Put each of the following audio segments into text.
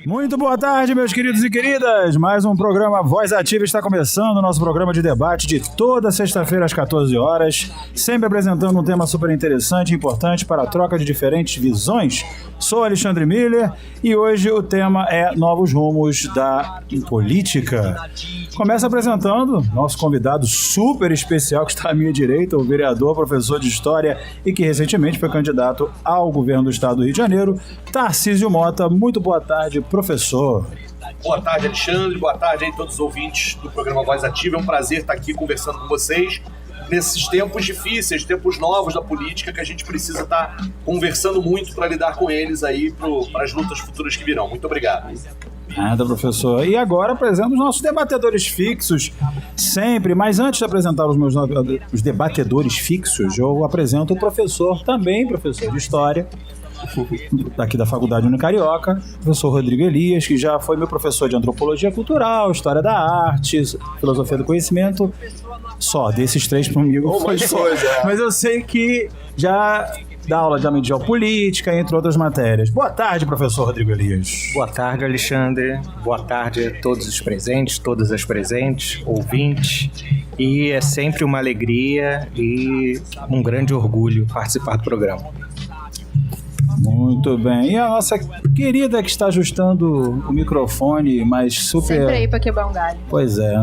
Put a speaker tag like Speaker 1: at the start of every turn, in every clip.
Speaker 1: Muito boa tarde, meus queridos e queridas. Mais um programa Voz Ativa está começando, nosso programa de debate de toda sexta-feira às 14 horas, sempre apresentando um tema super interessante e importante para a troca de diferentes visões. Sou Alexandre Miller e hoje o tema é Novos Rumos da Política. Começa apresentando nosso convidado super especial que está à minha direita, o vereador, professor de História e que recentemente foi candidato ao governo do estado do Rio de Janeiro, Tarcísio Mota. Muito boa tarde, professor.
Speaker 2: Boa tarde, Alexandre. Boa tarde aí a todos os ouvintes do programa Voz Ativa. É um prazer estar aqui conversando com vocês nesses tempos difíceis, tempos novos da política, que a gente precisa estar conversando muito para lidar com eles aí para as lutas futuras que virão. Muito obrigado.
Speaker 1: Nada, professor. E agora apresento os nossos debatedores fixos, sempre. Mas antes de apresentar os debatedores fixos, eu apresento o professor, também professor de História, daqui da Faculdade Unicarioca, professor Rodrigo Elias, que já foi meu professor de Antropologia Cultural, História da Arte, Filosofia do Conhecimento. Só desses três comigo foi só. Mas eu sei que já dá aula de geopolítica, entre outras matérias. Boa tarde, professor Rodrigo Elias.
Speaker 3: Boa tarde, Alexandre. Boa tarde a todos os presentes, todas as presentes, ouvintes. E é sempre uma alegria e um grande orgulho participar do programa.
Speaker 1: Muito bem. E a nossa querida que está ajustando o microfone, mas super...
Speaker 4: Sempre aí para quebrar um galho.
Speaker 1: Pois é.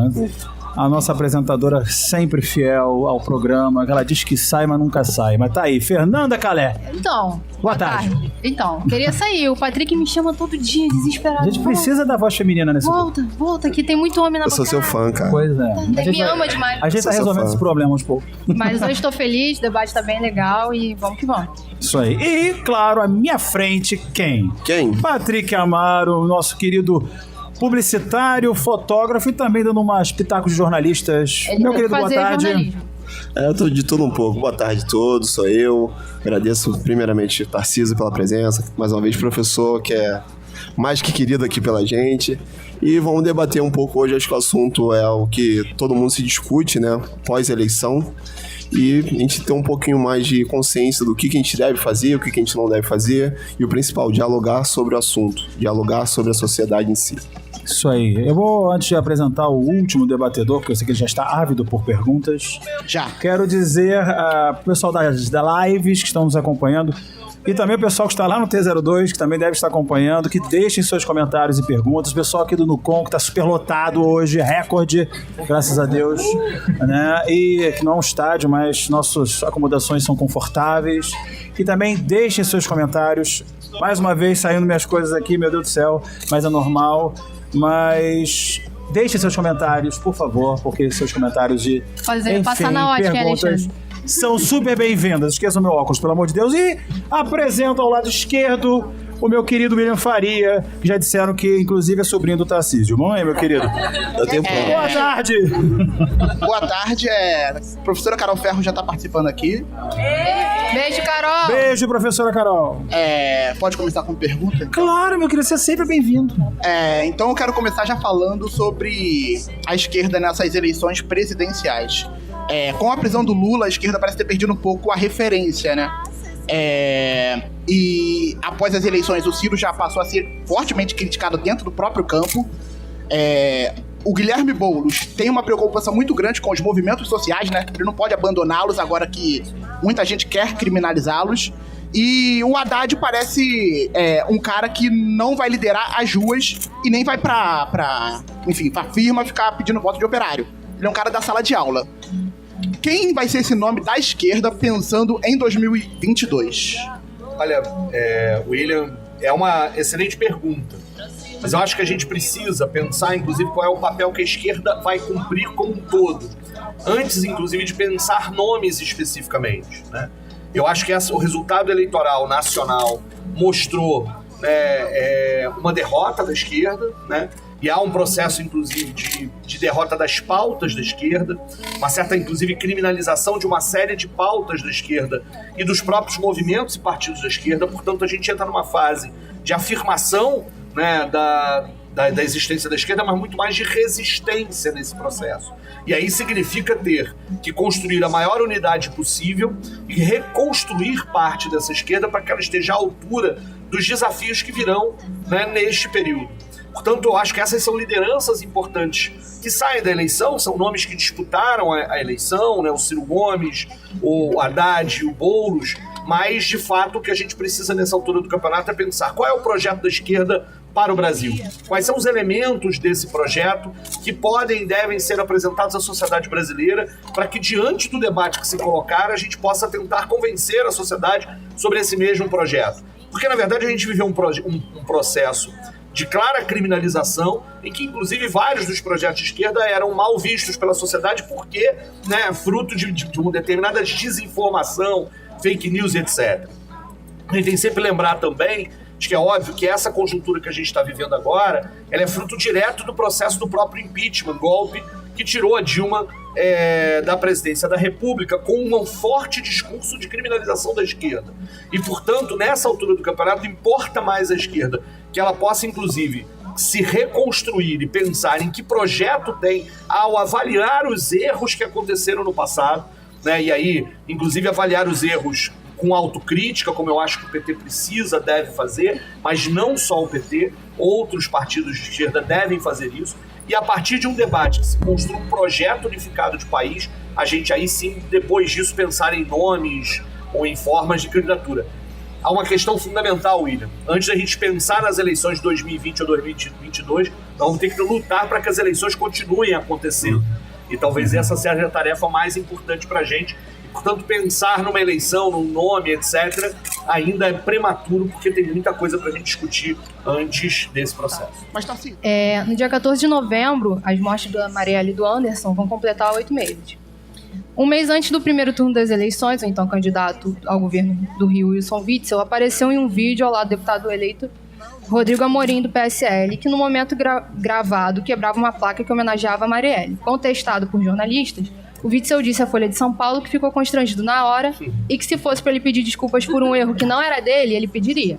Speaker 1: A nossa apresentadora sempre fiel ao programa, ela diz que sai, mas nunca sai. Mas tá aí, Fernanda Calé.
Speaker 4: Então,
Speaker 1: boa tarde.
Speaker 4: Então, queria sair. O Patrick me chama todo dia, desesperado.
Speaker 1: A gente precisa da voz feminina nesse programa.
Speaker 4: Volta, que tem muito homem na
Speaker 5: Eu sou seu fã, cara.
Speaker 1: Pois é.
Speaker 4: Ele me ama demais.
Speaker 1: A gente tá resolvendo esse problema aos poucos.
Speaker 4: Mas hoje estou feliz, o debate tá bem legal e vamos que vamos.
Speaker 1: Isso aí. E, claro, à minha frente, quem? Patrick Amaro, nosso querido publicitário, fotógrafo e também dando umas pitacos de jornalistas.
Speaker 4: Ele
Speaker 1: Meu querido, boa tarde.
Speaker 5: Eu tô de tudo um pouco. Boa tarde a todos, sou eu. Agradeço primeiramente Tarcísio pela presença. Mais uma vez, professor, que é mais que querido aqui pela gente. E vamos debater um pouco hoje. Acho que o assunto é o que todo mundo se discute, né? Pós-eleição. E a gente ter um pouquinho mais de consciência do que a gente deve fazer, o que a gente não deve fazer. E o principal, dialogar sobre o assunto. Dialogar sobre a sociedade em si.
Speaker 1: Isso aí. Eu vou, antes de apresentar o último debatedor, porque eu sei que ele já está ávido por perguntas.
Speaker 3: Já.
Speaker 1: Quero dizer pro pessoal das lives que estão nos acompanhando e também o pessoal que está lá no T02, que também deve estar acompanhando, que deixem seus comentários e perguntas. O pessoal aqui do Nucom, que está super lotado hoje, recorde, graças a Deus, né? E que não é um estádio, mas nossas acomodações são confortáveis. E também deixem seus comentários. Mais uma vez, saindo minhas coisas aqui, meu Deus do céu, mas é normal. Mas deixem seus comentários, por favor, porque seus comentários de
Speaker 4: passar na ótica,
Speaker 1: perguntas
Speaker 4: Alexandre,
Speaker 1: são super bem-vindas. Esqueçam meu óculos, pelo amor de Deus. E apresento ao lado esquerdo o meu querido William Faria, que já disseram que, inclusive, é sobrinho do Tarcísio. Não é, meu querido?
Speaker 5: Eu tenho
Speaker 1: Boa tarde!
Speaker 6: Boa tarde, a professora Carol Ferro já está participando aqui.
Speaker 4: Beijo, Carol!
Speaker 1: Beijo, professora Carol!
Speaker 6: Pode começar com pergunta?
Speaker 1: Claro, meu querido, você é sempre bem-vindo.
Speaker 6: Então eu quero começar já falando sobre a esquerda nessas eleições presidenciais. Com a prisão do Lula, a esquerda parece ter perdido um pouco a referência, né? E após as eleições, o Ciro já passou a ser fortemente criticado dentro do próprio campo. O Guilherme Boulos tem uma preocupação muito grande com os movimentos sociais, né? Ele não pode abandoná-los agora que muita gente quer criminalizá-los. E o Haddad parece um cara que não vai liderar as ruas e nem vai pra firma ficar pedindo voto de operário. Ele é um cara da sala de aula. Quem vai ser esse nome da esquerda pensando em 2022?
Speaker 2: Olha, William, é uma excelente pergunta. Mas eu acho que a gente precisa pensar, inclusive, qual é o papel que a esquerda vai cumprir como um todo. Antes, inclusive, de pensar nomes especificamente, né? Eu acho que o resultado eleitoral nacional mostrou uma derrota da esquerda, né? E há um processo, inclusive, de derrota das pautas da esquerda, uma certa, inclusive, criminalização de uma série de pautas da esquerda e dos próprios movimentos e partidos da esquerda. Portanto, a gente entra numa fase de afirmação, né, da existência da esquerda, mas muito mais de resistência nesse processo. E aí significa ter que construir a maior unidade possível e reconstruir parte dessa esquerda para que ela esteja à altura dos desafios que virão, né, neste período. Portanto, eu acho que essas são lideranças importantes que saem da eleição, são nomes que disputaram a eleição, né, o Ciro Gomes, o Haddad, o Boulos, mas, de fato, o que a gente precisa nessa altura do campeonato é pensar qual é o projeto da esquerda para o Brasil. Quais são os elementos desse projeto que podem e devem ser apresentados à sociedade brasileira para que, diante do debate que se colocar, a gente possa tentar convencer a sociedade sobre esse mesmo projeto. Porque, na verdade, a gente viveu um processo de clara criminalização, em que, inclusive, vários dos projetos de esquerda eram mal vistos pela sociedade porque, né, fruto de uma determinada desinformação, fake news, etc. A gente tem que sempre lembrar também de que é óbvio que essa conjuntura que a gente está vivendo agora, ela é fruto direto do processo do próprio impeachment, golpe que tirou a Dilma da presidência da República com um forte discurso de criminalização da esquerda. E, portanto, nessa altura do campeonato, importa mais a esquerda que ela possa, inclusive, se reconstruir e pensar em que projeto tem ao avaliar os erros que aconteceram no passado, né? E aí, inclusive, avaliar os erros com autocrítica, como eu acho que o PT precisa, deve fazer, mas não só o PT, outros partidos de esquerda devem fazer isso, e a partir de um debate que se construa um projeto unificado de país, a gente aí sim, depois disso, pensar em nomes ou em formas de candidatura. Há uma questão fundamental, William. Antes da gente pensar nas eleições de 2020 ou 2022, nós vamos ter que lutar para que as eleições continuem acontecendo. E talvez essa seja a tarefa mais importante para a gente. Portanto, pensar numa eleição, num nome, etc., ainda é prematuro, porque tem muita coisa para a gente discutir antes desse processo.
Speaker 6: Mas tá assim.
Speaker 4: No dia 14 de novembro, as mortes da Marielle e do Anderson vão completar 8 meses. Um mês antes do primeiro turno das eleições, o então candidato ao governo do Rio, Wilson Witzel, apareceu em um vídeo ao lado do deputado eleito Rodrigo Amorim, do PSL, que no momento gravado quebrava uma placa que homenageava a Marielle. Contestado por jornalistas, o Witzel disse à Folha de São Paulo que ficou constrangido na hora e que se fosse para ele pedir desculpas por um erro que não era dele, ele pediria.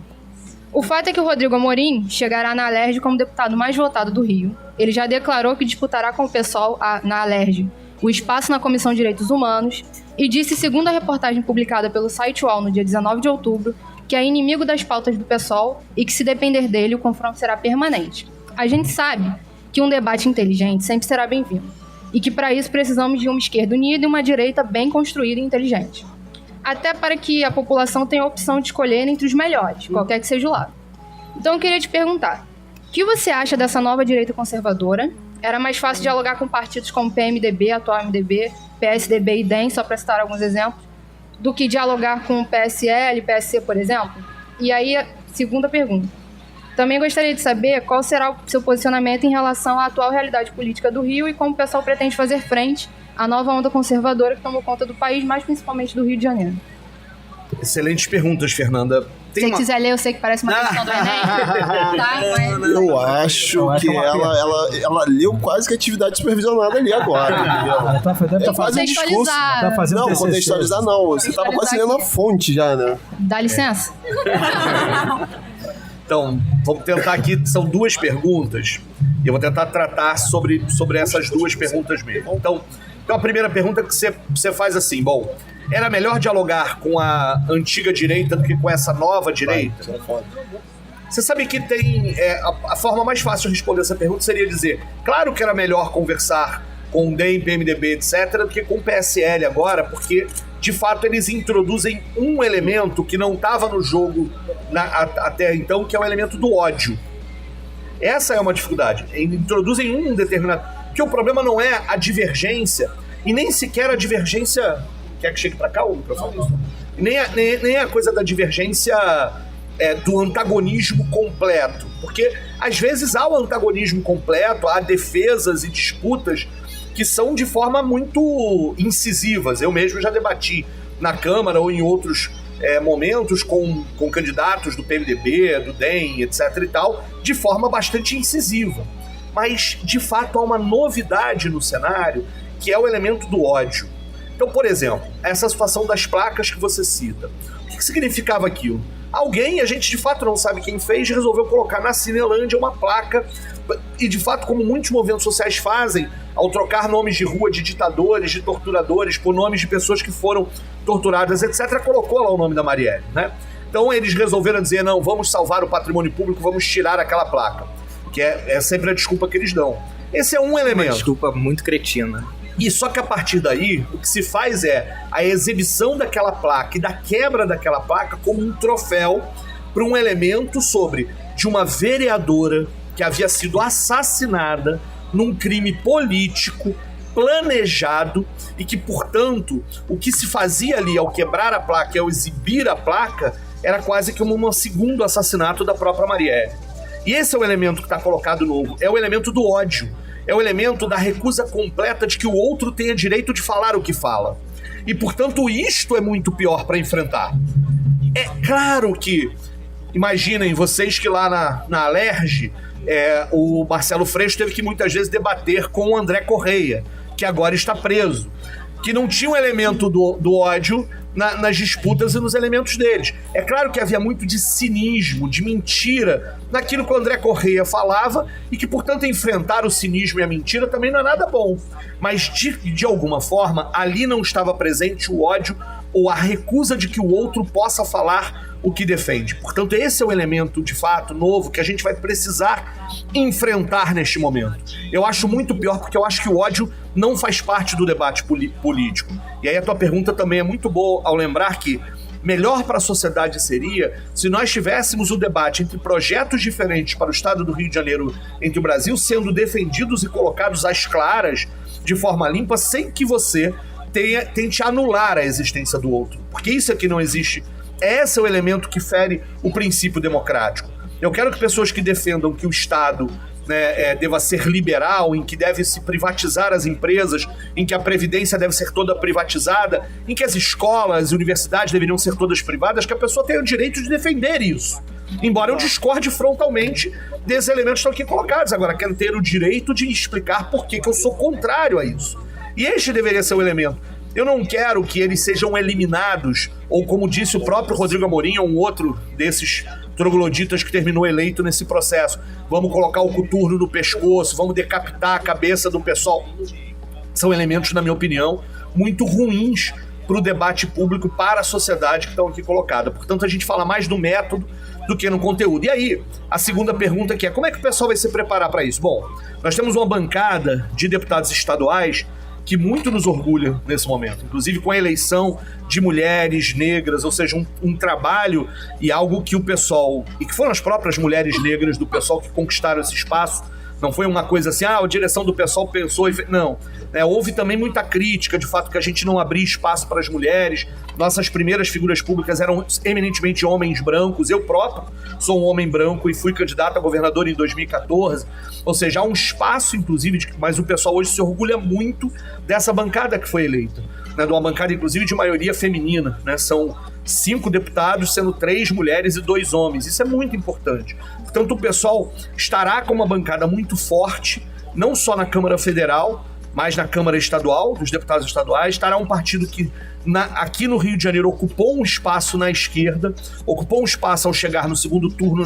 Speaker 4: O fato é que o Rodrigo Amorim chegará na Alerj como deputado mais votado do Rio. Ele já declarou que disputará com o PSOL na Alerj o espaço na Comissão de Direitos Humanos e disse, segundo a reportagem publicada pelo site UOL no dia 19 de outubro, que é inimigo das pautas do PSOL e que, se depender dele, o confronto será permanente. A gente sabe que um debate inteligente sempre será bem-vindo e que, para isso, precisamos de uma esquerda unida e uma direita bem construída e inteligente. Até para que a população tenha a opção de escolher entre os melhores, qualquer que seja o lado. Então, eu queria te perguntar, o que você acha dessa nova direita conservadora? Era mais fácil dialogar com partidos como PMDB, atual MDB, PSDB e DEM, só para citar alguns exemplos, do que dialogar com o PSL, PSC, por exemplo? E aí, a segunda pergunta. Também gostaria de saber qual será o seu posicionamento em relação à atual realidade política do Rio e como o pessoal pretende fazer frente à nova onda conservadora que tomou conta do país, mas principalmente do Rio de Janeiro.
Speaker 2: Excelentes perguntas, Fernanda.
Speaker 4: Se você quiser ler, eu sei que parece uma questão do Enem. Tá? Mas...
Speaker 5: Eu acho que ela leu quase que atividade supervisionada ali agora, entendeu?
Speaker 1: Ela deve estar
Speaker 5: fazendo discurso.
Speaker 1: Tá fazendo
Speaker 5: Não,
Speaker 1: TCC.
Speaker 5: contextualizar não. Você tava quase lendo a fonte já, né?
Speaker 4: Dá licença?
Speaker 2: Então, vamos tentar aqui, são duas perguntas, e eu vou tentar tratar sobre essas duas perguntas mesmo. Então a primeira pergunta que você faz assim, bom, era melhor dialogar com a antiga direita do que com essa nova direita? Você sabe que tem... a forma mais fácil de responder essa pergunta seria dizer, claro que era melhor conversar com o DEM, PMDB, etc., do que com o PSL agora, porque, de fato, eles introduzem um elemento que não estava no jogo até então, que é o elemento do ódio. Essa é uma dificuldade. Eles introduzem um determinado... Porque o problema não é a divergência, e nem sequer a divergência... Quer que chegue pra cá o microfone? Nem a coisa da divergência do antagonismo completo. Porque, às vezes, há o antagonismo completo, há defesas e disputas que são de forma muito incisivas. Eu mesmo já debati na Câmara ou em outros momentos com candidatos do PMDB, do DEM, etc. e tal, de forma bastante incisiva. Mas, de fato, há uma novidade no cenário, que é o elemento do ódio. Então, por exemplo, essa situação das placas que você cita. O que significava aquilo? Alguém, a gente de fato não sabe quem fez, resolveu colocar na Cinelândia uma placa, e de fato, como muitos movimentos sociais fazem, ao trocar nomes de rua de ditadores, de torturadores, por nomes de pessoas que foram torturadas, etc., colocou lá o nome da Marielle, né? Então eles resolveram dizer, não, vamos salvar o patrimônio público, vamos tirar aquela placa. Que é sempre a desculpa que eles dão. Esse é um elemento.
Speaker 3: Uma desculpa muito cretina.
Speaker 2: E só que a partir daí, o que se faz é a exibição daquela placa e da quebra daquela placa como um troféu para um elemento de uma vereadora que havia sido assassinada num crime político planejado e que, portanto, o que se fazia ali ao quebrar a placa e ao exibir a placa era quase que um segundo assassinato da própria Marielle. E esse é o elemento que está colocado novo, é o elemento do ódio, é o elemento da recusa completa de que o outro tenha direito de falar o que fala. E, portanto, isto é muito pior para enfrentar. É claro que, imaginem vocês que lá na Alerj, o Marcelo Freixo teve que muitas vezes debater com o André Correia, que agora está preso, que não tinha um elemento do ódio nas disputas e nos elementos deles. É claro que havia muito de cinismo, de mentira naquilo que o André Correia falava e que, portanto, enfrentar o cinismo e a mentira também não é nada bom. Mas, de alguma forma, ali não estava presente o ódio ou a recusa de que o outro possa falar o que defende. Portanto, esse é o elemento, de fato, novo que a gente vai precisar enfrentar neste momento. Eu acho muito pior porque eu acho que o ódio não faz parte do debate político. E aí a tua pergunta também é muito boa ao lembrar que melhor para a sociedade seria se nós tivéssemos o debate entre projetos diferentes para o estado do Rio de Janeiro, entre o Brasil, sendo defendidos e colocados às claras, de forma limpa, sem que você tente anular a existência do outro. Porque isso aqui não existe. Esse é o elemento que fere o princípio democrático. Eu quero que pessoas que defendam que o Estado deva ser liberal, em que deve se privatizar as empresas, em que a previdência deve ser toda privatizada, em que as escolas e universidades deveriam ser todas privadas, que a pessoa tenha o direito de defender isso. Embora eu discorde frontalmente desses elementos que estão aqui colocados. Agora, quero ter o direito de explicar por que eu sou contrário a isso. E este deveria ser o elemento. Eu não quero que eles sejam eliminados, ou como disse o próprio Rodrigo Amorim, um outro desses trogloditas que terminou eleito nesse processo. Vamos colocar o coturno no pescoço, vamos decapitar a cabeça do pessoal. São elementos, na minha opinião, muito ruins para o debate público, para a sociedade que estão aqui colocada. Portanto, a gente fala mais do método do que no conteúdo. E aí, a segunda pergunta que é, como é que o pessoal vai se preparar para isso? Bom, nós temos uma bancada de deputados estaduais que muito nos orgulha nesse momento, inclusive com a eleição de mulheres negras, ou seja, um trabalho e algo que o pessoal, e que foram as próprias mulheres negras do pessoal que conquistaram esse espaço. Não foi uma coisa assim, a direção do pessoal pensou e fez. Não. Houve também muita crítica, de fato, que a gente não abria espaço para as mulheres. Nossas primeiras figuras públicas eram eminentemente homens brancos. Eu próprio sou um homem branco e fui candidato a governador em 2014. Ou seja, há um espaço, inclusive, mas o pessoal hoje se orgulha muito dessa bancada que foi eleita. De uma bancada, inclusive, de maioria feminina. São 5 deputados, sendo 3 mulheres e 2 homens. Isso é muito importante. Portanto, o pessoal estará com uma bancada muito forte, não só na Câmara Federal, mas na Câmara Estadual, dos deputados estaduais. Estará um partido que, aqui no Rio de Janeiro, ocupou um espaço na esquerda, ocupou um espaço ao chegar no segundo turno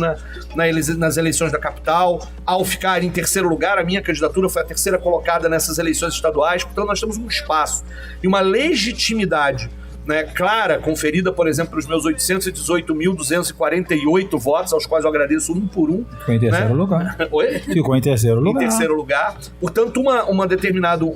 Speaker 2: nas eleições da capital, ao ficar em terceiro lugar. A minha candidatura foi a terceira colocada nessas eleições estaduais. Portanto, nós temos um espaço e uma legitimidade clara, conferida, por exemplo, pelos meus 818.248 votos, aos quais eu agradeço um por um.
Speaker 1: Ficou em terceiro lugar.
Speaker 2: Oi?
Speaker 1: Ficou em terceiro lugar.
Speaker 2: Em terceiro lugar. Portanto, um determinado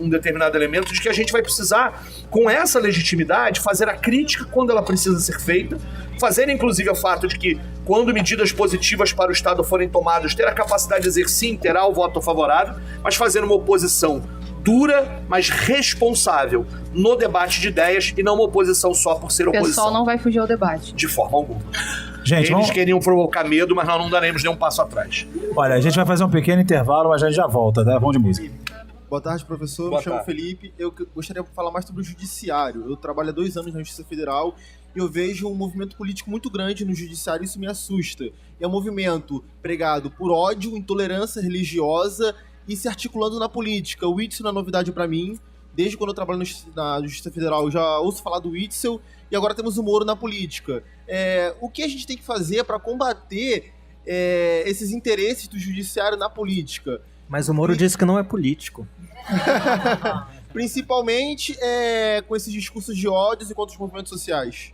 Speaker 2: elemento de que a gente vai precisar, com essa legitimidade, fazer a crítica quando ela precisa ser feita, fazer, inclusive, o fato de que, quando medidas positivas para o Estado forem tomadas, ter a capacidade de dizer sim, terá o voto favorável, mas fazer uma oposição dura, mas responsável no debate de ideias e não uma oposição só por ser oposição.
Speaker 4: O pessoal não vai fugir ao debate.
Speaker 2: De forma alguma.
Speaker 1: Gente,
Speaker 2: eles queriam provocar medo, mas nós não daremos nenhum passo atrás.
Speaker 1: Olha, a gente vai fazer um pequeno intervalo, mas a gente já volta, tá? Vamos de música.
Speaker 7: Boa tarde, professor. Me chamo Felipe. Eu gostaria de falar mais sobre o judiciário. Eu trabalho há 2 anos na Justiça Federal e eu vejo um movimento político muito grande no judiciário e isso me assusta. É um movimento pregado por ódio, intolerância religiosa e se articulando na política. O Witzel não é novidade para mim. Desde quando eu trabalho na Justiça Federal, eu já ouço falar do Witzel e agora temos o Moro na política. O que a gente tem que fazer para combater esses interesses do judiciário na política?
Speaker 3: Mas o Moro disse que não é político.
Speaker 7: Principalmente com esses discursos de ódios e contra os movimentos sociais.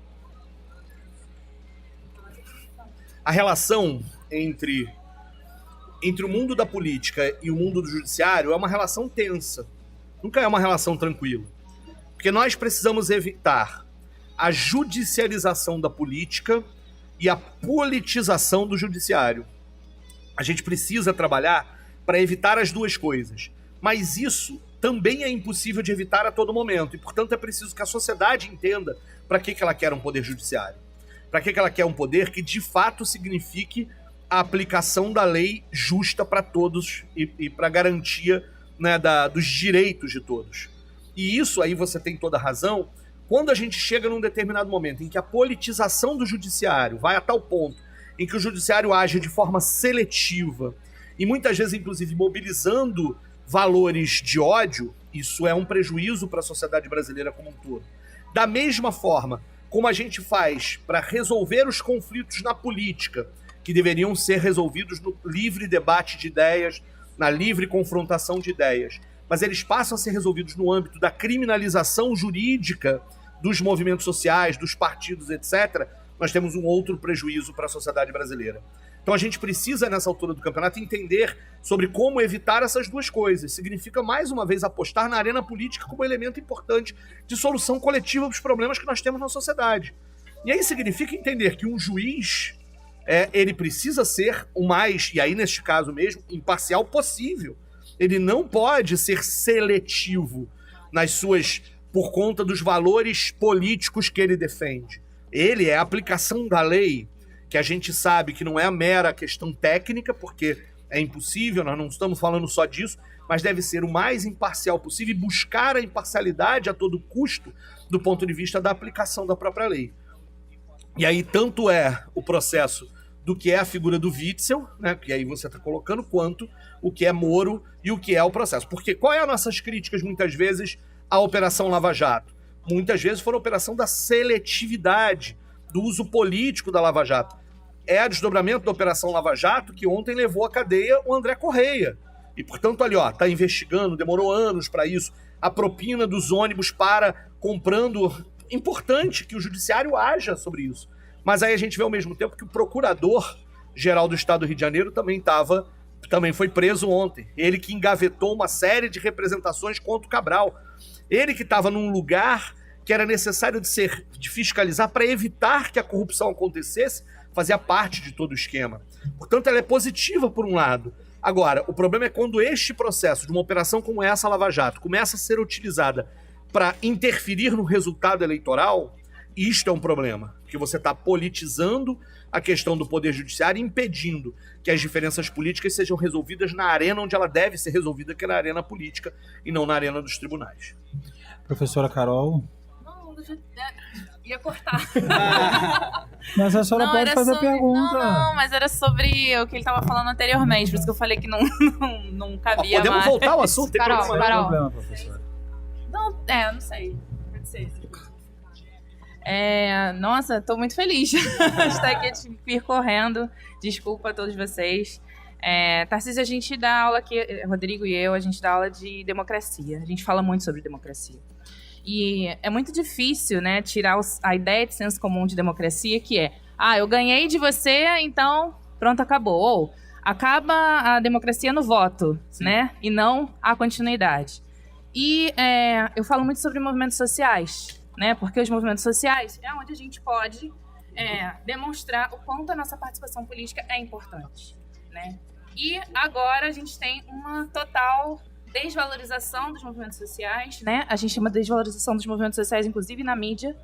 Speaker 2: a relação entre o mundo da política e o mundo do judiciário é uma relação tensa. Nunca é uma relação tranquila. Porque nós precisamos evitar a judicialização da política e a politização do judiciário. A gente precisa trabalhar para evitar as duas coisas. Mas isso também é impossível de evitar a todo momento. E, portanto, é preciso que a sociedade entenda para que ela quer um poder judiciário. Para que ela quer um poder que, de fato, signifique a aplicação da lei justa para todos e para garantia, né, dos direitos de todos. E isso aí você tem toda a razão. Quando a gente chega num determinado momento em que a politização do judiciário vai a tal ponto em que o judiciário age de forma seletiva e muitas vezes, inclusive, mobilizando valores de ódio, isso é um prejuízo para a sociedade brasileira como um todo. Da mesma forma como a gente faz para resolver os conflitos na política, que deveriam ser resolvidos no livre debate de ideias, na livre confrontação de ideias, mas eles passam a ser resolvidos no âmbito da criminalização jurídica dos movimentos sociais, dos partidos, etc., nós temos um outro prejuízo para a sociedade brasileira. Então a gente precisa, nessa altura do campeonato, entender sobre como evitar essas duas coisas. Significa, mais uma vez, apostar na arena política como elemento importante de solução coletiva dos problemas que nós temos na sociedade. E aí significa entender que um juiz, ele precisa ser o mais, e aí neste caso mesmo, imparcial possível. Ele não pode ser seletivo nas suas, por conta dos valores políticos que ele defende. Ele é a aplicação da lei, que a gente sabe que não é a mera questão técnica, porque é impossível, nós não estamos falando só disso, mas deve ser o mais imparcial possível e buscar a imparcialidade a todo custo do ponto de vista da aplicação da própria lei. E aí tanto é o processo do que é a figura do Witzel, né, que aí você está colocando, quanto o que é Moro e o que é o processo. Porque qual é as nossas críticas, muitas vezes, à Operação Lava Jato? Muitas vezes foi a operação da seletividade, do uso político da Lava Jato. É o desdobramento da Operação Lava Jato que ontem levou à cadeia o André Correia. E, portanto, ali, ó, tá investigando, demorou anos para isso. A propina dos ônibus para comprando. Importante que o judiciário haja sobre isso. Mas aí a gente vê ao mesmo tempo que o procurador-geral do Estado do Rio de Janeiro também foi preso ontem. Ele que engavetou uma série de representações contra o Cabral. Ele que estava num lugar que era necessário de fiscalizar para evitar que a corrupção acontecesse, fazia parte de todo o esquema. Portanto, ela é positiva por um lado. Agora, o problema é quando este processo de uma operação como essa, Lava Jato, começa a ser utilizada para interferir no resultado eleitoral, isto é um problema. Porque você está politizando a questão do poder judiciário e impedindo que as diferenças políticas sejam resolvidas na arena onde ela deve ser resolvida, que é na arena política e não na arena dos tribunais.
Speaker 1: Professora Carol?
Speaker 8: Não, ia cortar.
Speaker 1: Mas a senhora pode fazer a pergunta.
Speaker 8: Não, mas era sobre o que ele estava falando anteriormente, por isso que eu falei que não cabia
Speaker 2: podemos
Speaker 8: mais.
Speaker 2: voltar ao assunto?
Speaker 4: Carol.
Speaker 1: Problema, professora.
Speaker 8: Não sei. Pode ser. Nossa, tô muito feliz de estar aqui, de vir correndo. Desculpa a todos vocês. Tarcísio, a gente dá aula aqui, Rodrigo e eu, a gente dá aula de democracia. A gente fala muito sobre democracia. E é muito difícil, né, tirar a ideia de senso comum de democracia, que é, eu ganhei de você, então pronto, acabou. Ou acaba a democracia no voto, né, e não a continuidade. E eu falo muito sobre movimentos sociais, né, porque os movimentos sociais é onde a gente pode demonstrar o quanto a nossa participação política é importante, né. E agora a gente tem uma total desvalorização dos movimentos sociais, né? A gente tem uma desvalorização dos movimentos sociais, inclusive na mídia,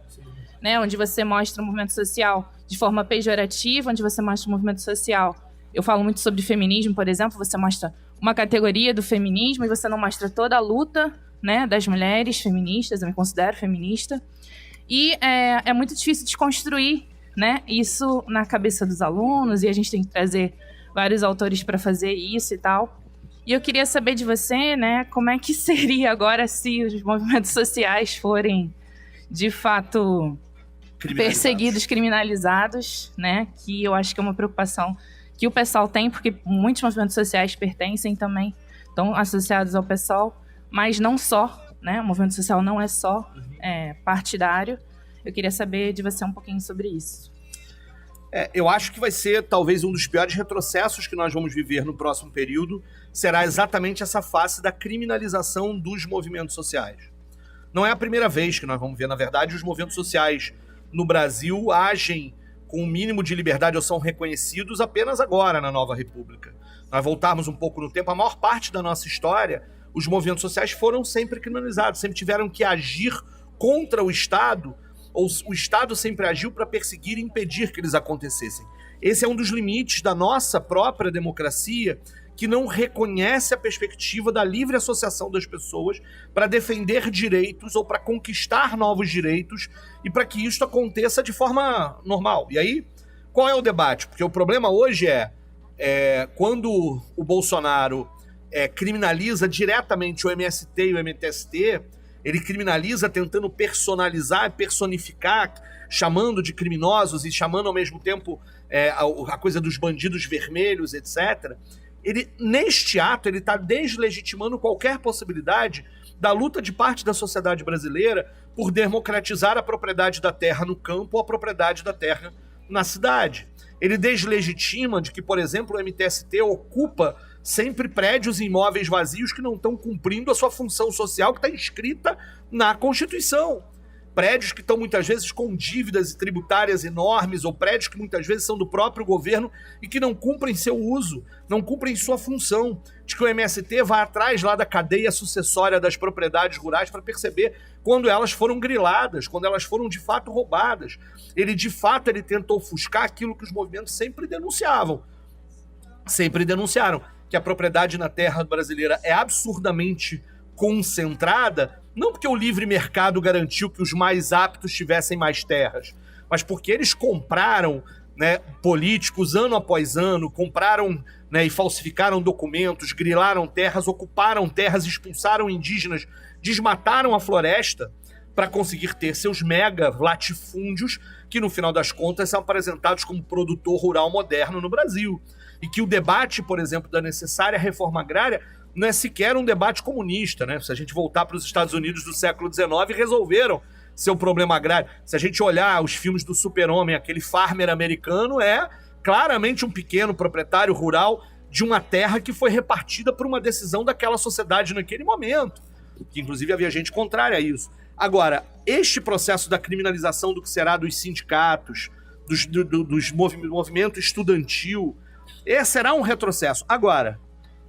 Speaker 8: né? Onde você mostra o movimento social de forma pejorativa, onde você mostra o movimento social. Eu falo muito sobre feminismo, por exemplo, você mostra uma categoria do feminismo e você não mostra toda a luta, né, das mulheres feministas, eu me considero feminista. E é muito difícil desconstruir, né, isso na cabeça dos alunos, e a gente tem que trazer vários autores para fazer isso e tal. E eu queria saber de você, né, como é que seria agora se os movimentos sociais forem, de fato, perseguidos, criminalizados, né, que eu acho que é uma preocupação que o PSOL tem, porque muitos movimentos sociais pertencem também, estão associados ao PSOL, mas não só, né, o movimento social não é só partidário. Eu queria saber de você um pouquinho sobre isso.
Speaker 2: Eu acho que vai ser talvez um dos piores retrocessos que nós vamos viver no próximo período, será exatamente essa face da criminalização dos movimentos sociais. Não é a primeira vez que nós vamos ver, na verdade, os movimentos sociais no Brasil agem com o mínimo de liberdade ou são reconhecidos apenas agora na Nova República. Nós voltarmos um pouco no tempo, a maior parte da nossa história, os movimentos sociais foram sempre criminalizados, sempre tiveram que agir contra o Estado, ou o Estado sempre agiu para perseguir e impedir que eles acontecessem. Esse é um dos limites da nossa própria democracia, que não reconhece a perspectiva da livre associação das pessoas para defender direitos ou para conquistar novos direitos e para que isso aconteça de forma normal. E aí, qual é o debate? Porque o problema hoje quando o Bolsonaro criminaliza diretamente o MST e o MTST, ele criminaliza tentando personalizar, personificar, chamando de criminosos e chamando ao mesmo tempo a coisa dos bandidos vermelhos, etc. Neste ato, ele está deslegitimando qualquer possibilidade da luta de parte da sociedade brasileira por democratizar a propriedade da terra no campo ou a propriedade da terra na cidade. Ele deslegitima de que, por exemplo, o MTST ocupa sempre prédios e imóveis vazios que não estão cumprindo a sua função social que está inscrita na Constituição. Prédios que estão muitas vezes com dívidas tributárias enormes, ou prédios que muitas vezes são do próprio governo e que não cumprem seu uso, não cumprem sua função. De que o MST vai atrás lá da cadeia sucessória das propriedades rurais para perceber quando elas foram griladas, quando elas foram de fato roubadas. Ele tenta ofuscar aquilo que os movimentos sempre denunciavam. Sempre denunciaram que a propriedade na terra brasileira é absurdamente concentrada, não porque o livre mercado garantiu que os mais aptos tivessem mais terras, mas porque eles compraram, políticos ano após ano, compraram, e falsificaram documentos, grilaram terras, ocuparam terras, expulsaram indígenas, desmataram a floresta para conseguir ter seus mega latifúndios, que no final das contas são apresentados como produtor rural moderno no Brasil. E que o debate, por exemplo, da necessária reforma agrária não é sequer um debate comunista, né? Se a gente voltar para os Estados Unidos do século XIX, resolveram seu problema agrário. Se a gente olhar os filmes do Super-Homem, aquele farmer americano é claramente um pequeno proprietário rural de uma terra que foi repartida por uma decisão daquela sociedade naquele momento, que inclusive havia gente contrária a isso. Agora, este processo da criminalização do que será dos sindicatos, dos movimento estudantil, será um retrocesso. Agora,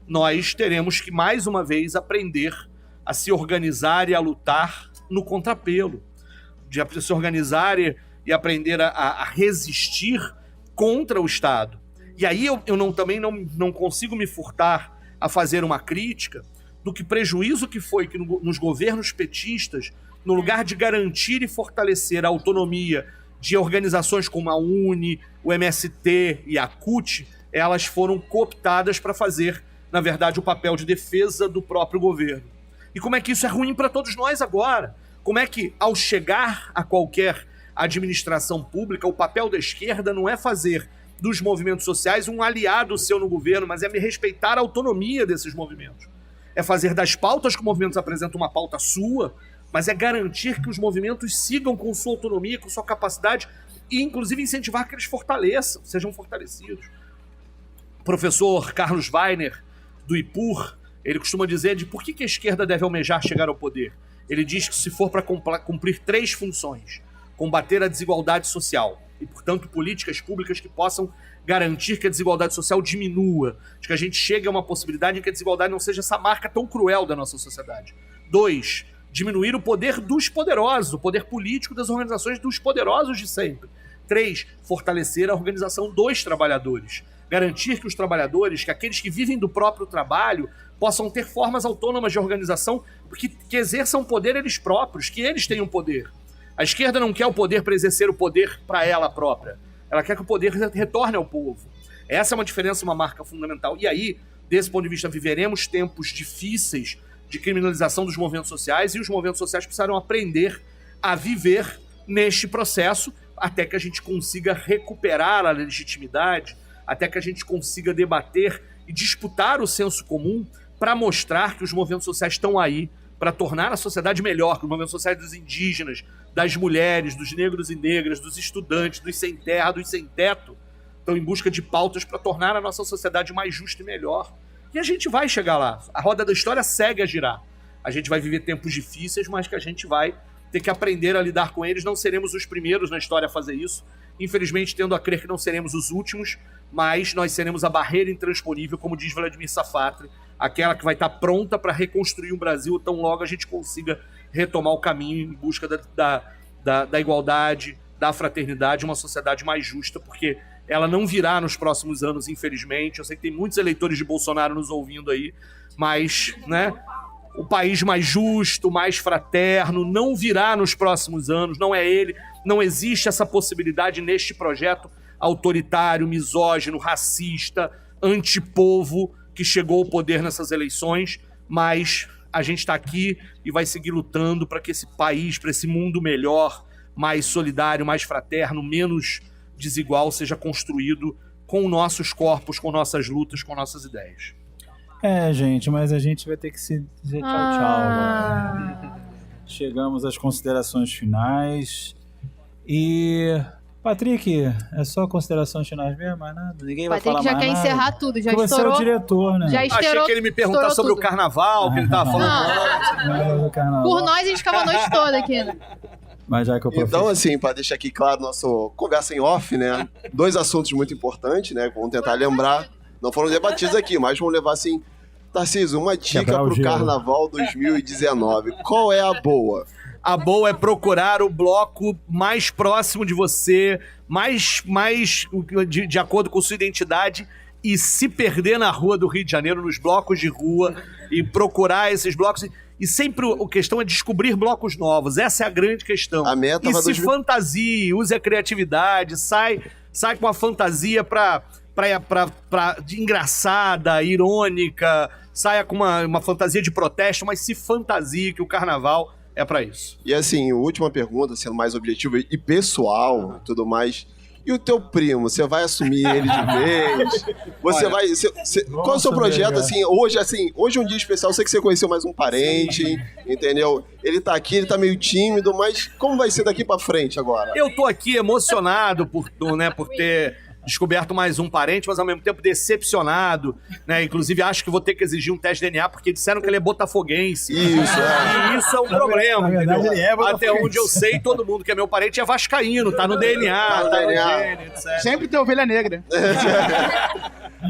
Speaker 2: nós teremos que, mais uma vez, aprender a se organizar e a lutar no contrapelo. De se organizar e aprender a resistir contra o Estado. E aí eu também não consigo me furtar a fazer uma crítica do que prejuízo que foi que nos governos petistas, no lugar de garantir e fortalecer a autonomia de organizações como a UNE, o MST e a CUT, elas foram cooptadas para fazer, na verdade, o papel de defesa do próprio governo. E como é que isso é ruim para todos nós agora? Como é que, ao chegar a qualquer administração pública, o papel da esquerda não é fazer dos movimentos sociais um aliado seu no governo, mas é me respeitar a autonomia desses movimentos. É fazer das pautas que os movimentos apresentam uma pauta sua, mas é garantir que os movimentos sigam com sua autonomia, com sua capacidade e, inclusive, incentivar que eles fortaleçam, sejam fortalecidos. O professor Carlos Weiner, do IPUR, ele costuma dizer de por que a esquerda deve almejar chegar ao poder. Ele diz que se for para cumprir 3 funções: combater a desigualdade social e, portanto, políticas públicas que possam garantir que a desigualdade social diminua, de que a gente chegue a uma possibilidade em que a desigualdade não seja essa marca tão cruel da nossa sociedade. 2, diminuir o poder dos poderosos, o poder político das organizações dos poderosos de sempre. 3, fortalecer a organização dos trabalhadores. Garantir que os trabalhadores, que aqueles que vivem do próprio trabalho, possam ter formas autônomas de organização que exerçam poder eles próprios, que eles tenham poder. A esquerda não quer o poder para exercer o poder para ela própria. Ela quer que o poder retorne ao povo. Essa é uma diferença, uma marca fundamental. E aí, desse ponto de vista, viveremos tempos difíceis de criminalização dos movimentos sociais, e os movimentos sociais precisaram aprender a viver neste processo até que a gente consiga recuperar a legitimidade, até que a gente consiga debater e disputar o senso comum para mostrar que os movimentos sociais estão aí para tornar a sociedade melhor, como o movimento social dos indígenas, das mulheres, dos negros e negras, dos estudantes, dos sem terra, dos sem teto, estão em busca de pautas para tornar a nossa sociedade mais justa e melhor. E a gente vai chegar lá. A roda da história segue a girar. A gente vai viver tempos difíceis, mas que a gente vai ter que aprender a lidar com eles. Não seremos os primeiros na história a fazer isso. Infelizmente, tendo a crer que não seremos os últimos, mas nós seremos a barreira intransponível, como diz Vladimir Safatli, aquela que vai estar pronta para reconstruir um Brasil tão logo a gente consiga retomar o caminho em busca da igualdade, da fraternidade, uma sociedade mais justa, porque ela não virá nos próximos anos, infelizmente. Eu sei que tem muitos eleitores de Bolsonaro nos ouvindo aí, mas, né, o país mais justo, mais fraterno, não virá nos próximos anos, não é ele, não existe essa possibilidade neste projeto autoritário, misógino, racista, antipovo, que chegou ao poder nessas eleições, mas a gente está aqui e vai seguir lutando para que esse país, para esse mundo melhor, mais solidário, mais fraterno, menos desigual, seja construído com nossos corpos, com nossas lutas, com nossas ideias.
Speaker 1: Gente, mas a gente vai ter que se dizer tchau agora. Chegamos às considerações finais e... Patrick, é só considerações finais mesmo, mas nada. Ninguém vai falar mais nada.
Speaker 4: Patrick já quer encerrar tudo, já
Speaker 1: Você
Speaker 4: estourou.
Speaker 1: Você é o diretor, né?
Speaker 4: Já estourou.
Speaker 2: Achei que ele me perguntar sobre
Speaker 4: tudo.
Speaker 2: o carnaval, que ele tava falando.
Speaker 4: Por nós, a gente ficava a noite toda aqui, né?
Speaker 1: Mas já que eu
Speaker 5: Então, assim, para deixar aqui claro, nosso conversa em off, né? 2 assuntos muito importantes, né? Vamos tentar lembrar. Não foram debatidos aqui, mas vamos levar assim. Tarcísio, uma dica pro Carnaval 2019. Qual é a boa?
Speaker 2: A boa é procurar o bloco mais próximo de você, mais de acordo com sua identidade, e se perder na rua do Rio de Janeiro, nos blocos de rua, e procurar esses blocos. E sempre a questão é descobrir blocos novos. Essa é a grande questão.
Speaker 5: A meta
Speaker 2: e
Speaker 5: vai
Speaker 2: se fantasie, use a criatividade, sai com a fantasia de engraçada, irônica, saia com uma fantasia de protesto, mas se fantasie que o carnaval é pra isso.
Speaker 5: E assim, última pergunta, sendo mais objetiva e pessoal e tudo mais. E o teu primo, você vai assumir ele de vez? Você vai... qual é o seu projeto, assim, hoje é um dia especial, eu sei que você conheceu mais um parente, entendeu? Ele tá aqui, ele tá meio tímido, mas como vai ser daqui pra frente agora?
Speaker 2: Eu tô aqui emocionado por ter descoberto mais um parente, mas ao mesmo tempo decepcionado, né? Inclusive acho que vou ter que exigir um teste de DNA, porque disseram que ele é botafoguense.
Speaker 5: Isso,
Speaker 2: E isso é um problema.
Speaker 1: Na verdade, ele é botafoguense.
Speaker 2: Até onde eu sei, todo mundo que é meu parente é vascaíno, tá no DNA,
Speaker 5: Tá no DNA.
Speaker 2: no gene, etc.
Speaker 6: Sempre tem ovelha negra.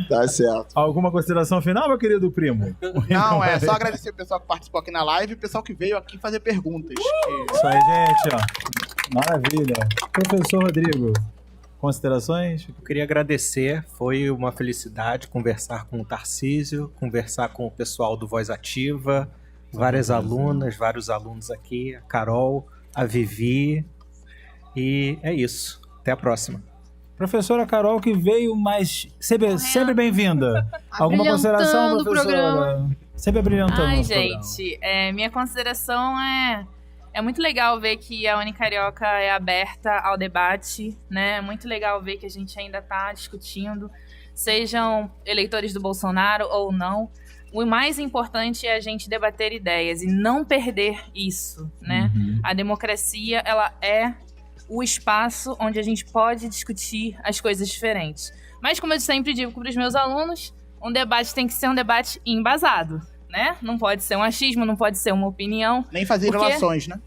Speaker 5: Tá certo.
Speaker 1: Alguma consideração final, meu querido primo?
Speaker 6: Não, é só agradecer o pessoal que participou aqui na live e o pessoal que veio aqui fazer perguntas.
Speaker 1: Isso aí, gente, ó. Maravilha. Professor Rodrigo, considerações?
Speaker 3: Eu queria agradecer, foi uma felicidade conversar com o Tarcísio, conversar com o pessoal do Voz Ativa, várias alunas, vários alunos aqui, a Carol, a Vivi, e é isso. Até a próxima.
Speaker 1: Professora Carol, que veio mais... Sempre bem-vinda. Alguma consideração,
Speaker 4: Abrilhantando o
Speaker 1: professora?
Speaker 4: programa.
Speaker 1: Sempre brilhantando
Speaker 8: Ai,
Speaker 1: o programa.
Speaker 8: gente, minha consideração é muito legal ver que a Unicarioca é aberta ao debate, né? É muito legal ver que a gente ainda está discutindo, sejam eleitores do Bolsonaro ou não. O mais importante é a gente debater ideias e não perder isso, né? A democracia, ela é o espaço onde a gente pode discutir as coisas diferentes. Mas, como eu sempre digo para os meus alunos, um debate tem que ser um debate embasado, né? Não pode ser um achismo, não pode ser uma opinião.
Speaker 6: Nem fazer relações, né?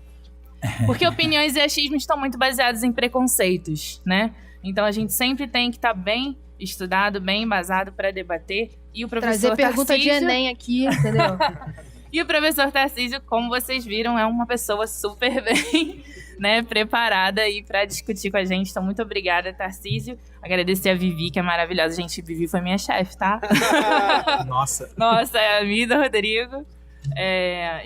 Speaker 8: Porque opiniões e achismos estão muito baseados em preconceitos, né? Então a gente sempre tem que estar bem estudado, bem embasado para debater. E o professor
Speaker 4: Trazer pergunta de
Speaker 8: Tarcísio,
Speaker 4: Enem aqui, entendeu?
Speaker 8: E o professor Tarcísio, como vocês viram, é uma pessoa super bem, né, preparada aí para discutir com a gente. Então, muito obrigada, Tarcísio. Agradecer a Vivi, que é maravilhosa. Gente, Vivi foi minha chefe, tá?
Speaker 3: Nossa.
Speaker 8: Nossa, é a vida, Rodrigo.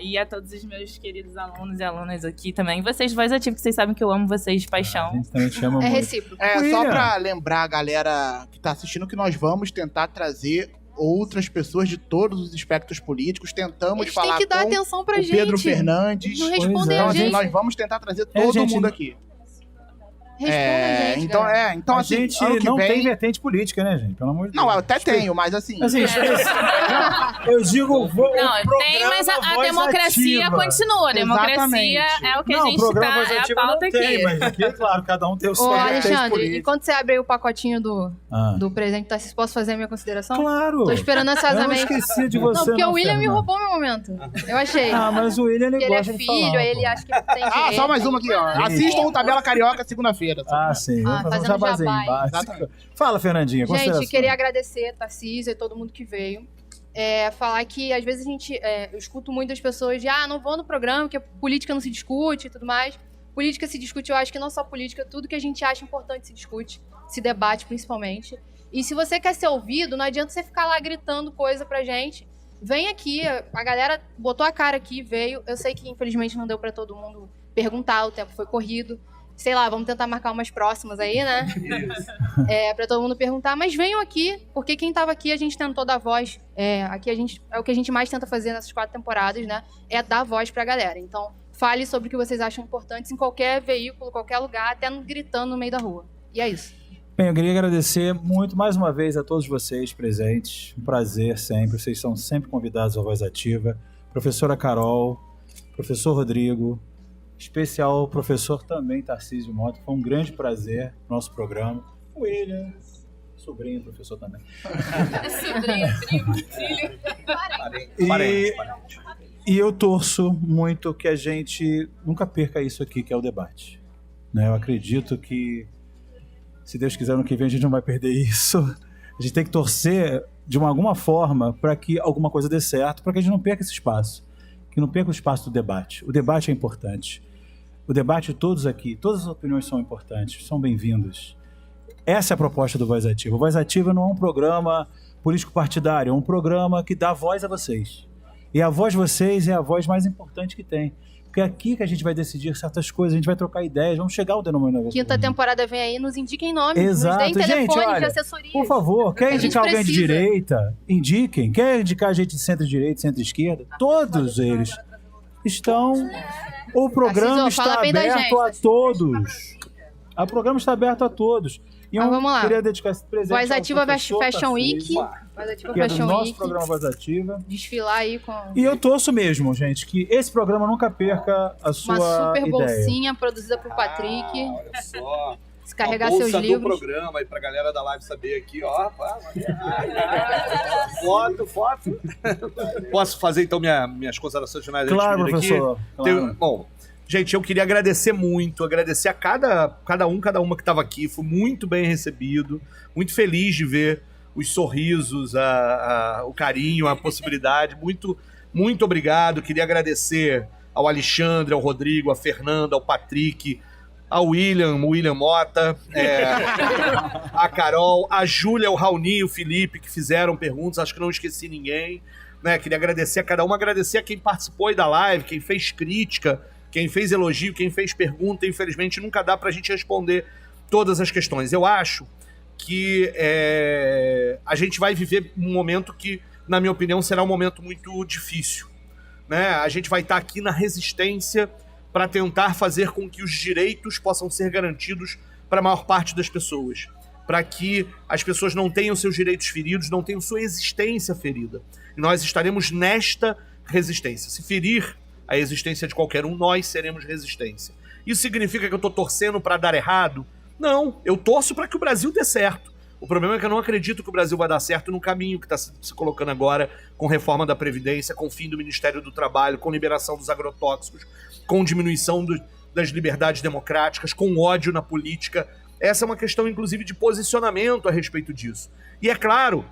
Speaker 8: E a todos os meus queridos alunos e alunas aqui também. Vocês, Voz Ativa, que vocês sabem que eu amo vocês de
Speaker 1: A
Speaker 8: paixão.
Speaker 1: gente também te ama
Speaker 4: É
Speaker 1: muito.
Speaker 4: recíproco.
Speaker 6: Só pra lembrar a galera que tá assistindo que nós vamos tentar trazer outras pessoas de todos os espectros políticos. Tentamos
Speaker 4: Eles
Speaker 6: falar
Speaker 4: têm que dar
Speaker 6: com
Speaker 4: atenção pra
Speaker 6: o
Speaker 4: gente.
Speaker 6: Pedro Fernandes.
Speaker 4: Não
Speaker 1: Pois
Speaker 4: respondem
Speaker 1: é.
Speaker 6: Então,
Speaker 4: a
Speaker 6: assim,
Speaker 4: gente.
Speaker 6: nós vamos tentar trazer todo
Speaker 1: gente,
Speaker 6: mundo aqui.
Speaker 4: Responda, gente.
Speaker 6: Então,
Speaker 4: galera.
Speaker 6: então
Speaker 1: a
Speaker 6: assim,
Speaker 1: gente
Speaker 6: ano que
Speaker 1: não
Speaker 6: vem...
Speaker 1: tem vertente política, né, gente? Pelo amor de
Speaker 6: Não,
Speaker 1: Deus.
Speaker 6: eu até tenho, mas assim...
Speaker 1: Assim, eu digo...
Speaker 8: Não, tem, mas a democracia continua. A democracia é o que a gente
Speaker 1: programa
Speaker 8: tá. É a
Speaker 1: ativa
Speaker 8: pauta
Speaker 1: não tem,
Speaker 8: aqui.
Speaker 1: mas aqui, claro, cada um tem o seu
Speaker 4: Ô,
Speaker 1: vertente
Speaker 4: Alexandre,
Speaker 1: política.
Speaker 4: enquanto você abre aí o pacotinho
Speaker 1: Ah.
Speaker 4: do presente, Tarcísio, posso fazer a minha consideração?
Speaker 1: Claro.
Speaker 4: Tô esperando
Speaker 1: Eu
Speaker 4: ansiosamente.
Speaker 1: não esqueci de você,
Speaker 4: Não, porque o William me
Speaker 1: Fernanda.
Speaker 4: roubou meu momento. Eu achei.
Speaker 1: Ah, mas o William, ele
Speaker 4: Porque ele é
Speaker 1: gosta de falar.
Speaker 4: filho, aí ele
Speaker 1: pô.
Speaker 4: acha que tem direito.
Speaker 6: Ah, só mais uma aqui, ó. Assistam o Tabela Carioca segunda-feira.
Speaker 1: Ah, sim. Vamos fazer um
Speaker 4: fazendo
Speaker 1: jabazinho
Speaker 4: jabá, hein?
Speaker 1: básico.
Speaker 6: Exatamente.
Speaker 1: Fala, Fernandinha,
Speaker 4: Gente,
Speaker 1: consideração.
Speaker 4: queria agradecer Tarcísio e todo mundo que veio. Falar que às vezes eu escuto muitas pessoas de não vou no programa, porque política não se discute e tudo mais. Política se discute, eu acho que não só política, tudo que a gente acha importante se discute, se debate principalmente. E se você quer ser ouvido, não adianta você ficar lá gritando coisa pra gente. Vem aqui, a galera botou a cara aqui, veio. Eu sei que infelizmente não deu pra todo mundo perguntar, o tempo foi corrido. Sei lá, vamos tentar marcar umas próximas aí, né? Pra todo mundo perguntar. Mas venham aqui, porque quem tava aqui, a gente tentou dar voz. Aqui é o que a gente mais tenta fazer nessas 4 temporadas, né? É dar voz pra galera. Então, fale sobre o que vocês acham importantes em qualquer veículo, qualquer lugar, até gritando no meio da rua. E é isso.
Speaker 1: Bem, eu queria agradecer muito, mais uma vez, a todos vocês presentes. Um prazer sempre. Vocês são sempre convidados à Voz Ativa. Professora Carol, professor Rodrigo, especial professor também Tarcísio Mota. Foi um grande prazer no nosso programa. O William, sobrinho, professor também.
Speaker 8: Sobrinho, primo, filho.
Speaker 2: Parente.
Speaker 1: E eu torço muito que a gente nunca perca isso aqui, que é o debate. Né? Eu acredito que, se Deus quiser, no que vem a gente não vai perder isso. A gente tem que torcer de alguma forma para que alguma coisa dê certo, para que a gente não perca esse espaço. Que não perca o espaço do debate. O debate é importante. O debate de todos aqui, todas as opiniões são importantes, são bem-vindas. Essa é a proposta do Voz Ativa. O Voz Ativa não é um programa político-partidário, é um programa que dá voz a vocês. E a voz de vocês é a voz mais importante que tem. Porque é aqui que a gente vai decidir certas coisas, a gente vai trocar ideias, vamos chegar ao denominador.
Speaker 4: Quinta temporada vem aí, nos indiquem nomes,
Speaker 1: Exato.
Speaker 4: nos deem
Speaker 1: Gente,
Speaker 4: telefones
Speaker 1: olha,
Speaker 4: de assessoria.
Speaker 1: por favor, quer
Speaker 4: A gente
Speaker 1: indicar alguém de
Speaker 4: precisa.
Speaker 1: direita? Indiquem. Quer indicar gente de centro-direita, centro-esquerda? Todos eles estão... O programa
Speaker 4: Tarcísio, fala
Speaker 1: está
Speaker 4: bem da
Speaker 1: aberto
Speaker 4: gente,
Speaker 1: a
Speaker 4: Tarcísio.
Speaker 1: todos. O programa está aberto a todos. E eu
Speaker 4: Vamos lá.
Speaker 1: queria dedicar esse presente
Speaker 4: Voz
Speaker 1: ao
Speaker 4: Ativa
Speaker 1: professor
Speaker 4: Fashion Week.
Speaker 1: Tarcísio,
Speaker 4: Voz Ativa
Speaker 1: que é do
Speaker 4: Fashion
Speaker 1: nosso
Speaker 4: Week.
Speaker 1: programa Voz Ativa.
Speaker 4: Desfilar aí com
Speaker 1: E eu torço mesmo, gente, que esse programa nunca perca a sua
Speaker 4: uma super
Speaker 1: ideia.
Speaker 4: bolsinha produzida por Patrick.
Speaker 2: Olha só.
Speaker 4: Descarregar
Speaker 2: a bolsa
Speaker 4: seus
Speaker 2: do
Speaker 4: livros.
Speaker 2: programa aí pra galera da live saber aqui, ó. Foto. Posso fazer então minhas considerações finais?
Speaker 1: Claro,
Speaker 2: antes de vir
Speaker 1: professor.
Speaker 2: aqui?
Speaker 1: Claro.
Speaker 2: Bom, gente, eu queria agradecer muito, agradecer a cada uma que estava aqui. Fui muito bem recebido, muito feliz de ver os sorrisos, o carinho, a possibilidade. Muito, muito obrigado. Queria agradecer ao Alexandre, ao Rodrigo, a Fernanda, ao Patrick, ao William Mota, a Carol, a Júlia, o Raoni, o Felipe, que fizeram perguntas, acho que não esqueci ninguém, né? Queria agradecer a cada um, agradecer a quem participou aí da live, quem fez crítica, quem fez elogio, quem fez pergunta. Infelizmente nunca dá pra gente responder todas as questões. Eu acho que a gente vai viver um momento que, na minha opinião, será um momento muito difícil, né? A gente vai estar aqui na resistência para tentar fazer com que os direitos possam ser garantidos para a maior parte das pessoas, para que as pessoas não tenham seus direitos feridos, não tenham sua existência ferida. E nós estaremos nesta resistência. Se ferir a existência de qualquer um, nós seremos resistência. Isso significa que eu estou torcendo para dar errado? Não, eu torço para que o Brasil dê certo. O problema é que eu não acredito que o Brasil vai dar certo no caminho que está se colocando agora, com reforma da Previdência, com fim do Ministério do Trabalho, com liberação dos agrotóxicos, com diminuição das liberdades democráticas, com ódio na política. Essa é uma questão, inclusive, de posicionamento a respeito disso. E é claro,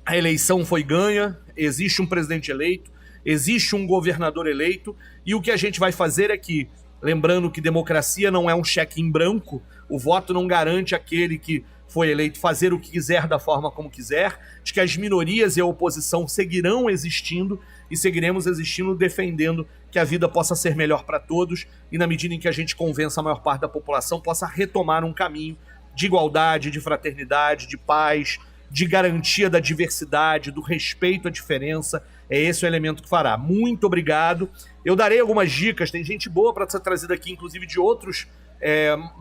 Speaker 2: a eleição foi ganha, existe um presidente eleito, existe um governador eleito, e o que a gente vai fazer é que, lembrando que democracia não é um cheque em branco, o voto não garante aquele que foi eleito fazer o que quiser da forma como quiser, de que as minorias e a oposição seguirão existindo e seguiremos existindo defendendo que a vida possa ser melhor para todos e, na medida em que a gente convença a maior parte da população, possa retomar um caminho de igualdade, de fraternidade, de paz, de garantia da diversidade, do respeito à diferença. É esse o elemento que fará. Muito obrigado. Eu darei algumas dicas, tem gente boa para ser trazida aqui, inclusive de outros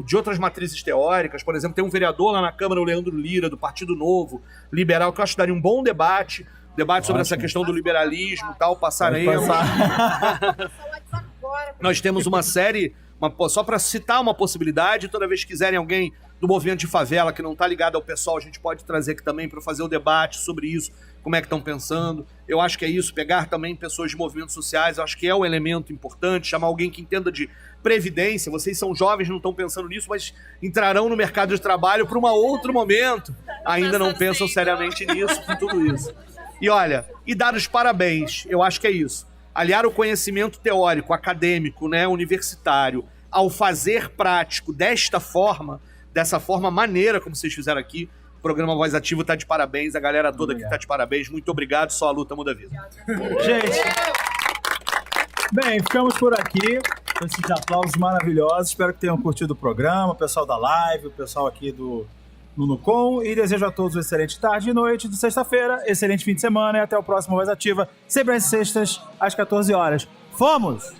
Speaker 2: de outras matrizes teóricas. Por exemplo, tem um vereador lá na Câmara, o Leandro Lira, do Partido Novo, liberal, que eu acho que daria um bom debate sobre essa questão do liberalismo e tal, passaremos. Nós temos uma série, só para citar uma possibilidade, toda vez que quiserem alguém do movimento de favela que não está ligado ao pessoal, a gente pode trazer aqui também para fazer o debate sobre isso, como é que estão pensando. Eu acho que é isso, pegar também pessoas de movimentos sociais, eu acho que é um elemento importante, chamar alguém que entenda de previdência. Vocês são jovens, não estão pensando nisso, mas entrarão no mercado de trabalho para um outro momento. Ainda não pensam seriamente nisso, com tudo isso. E olha, e dar os parabéns, eu acho que é isso. Aliar o conhecimento teórico, acadêmico, né, universitário, ao fazer prático dessa forma maneira como vocês fizeram aqui. O programa Voz Ativa tá de parabéns, a galera toda aqui tá de parabéns. Muito obrigado, só a luta muda a vida.
Speaker 1: Gente, bem, ficamos por aqui com esses aplausos maravilhosos. Espero que tenham curtido o programa, o pessoal da live, o pessoal aqui do Nunucom, e desejo a todos uma excelente tarde e noite de sexta-feira, excelente fim de semana e até o próximo Voz Ativa, sempre às sextas, às 14 horas. Fomos!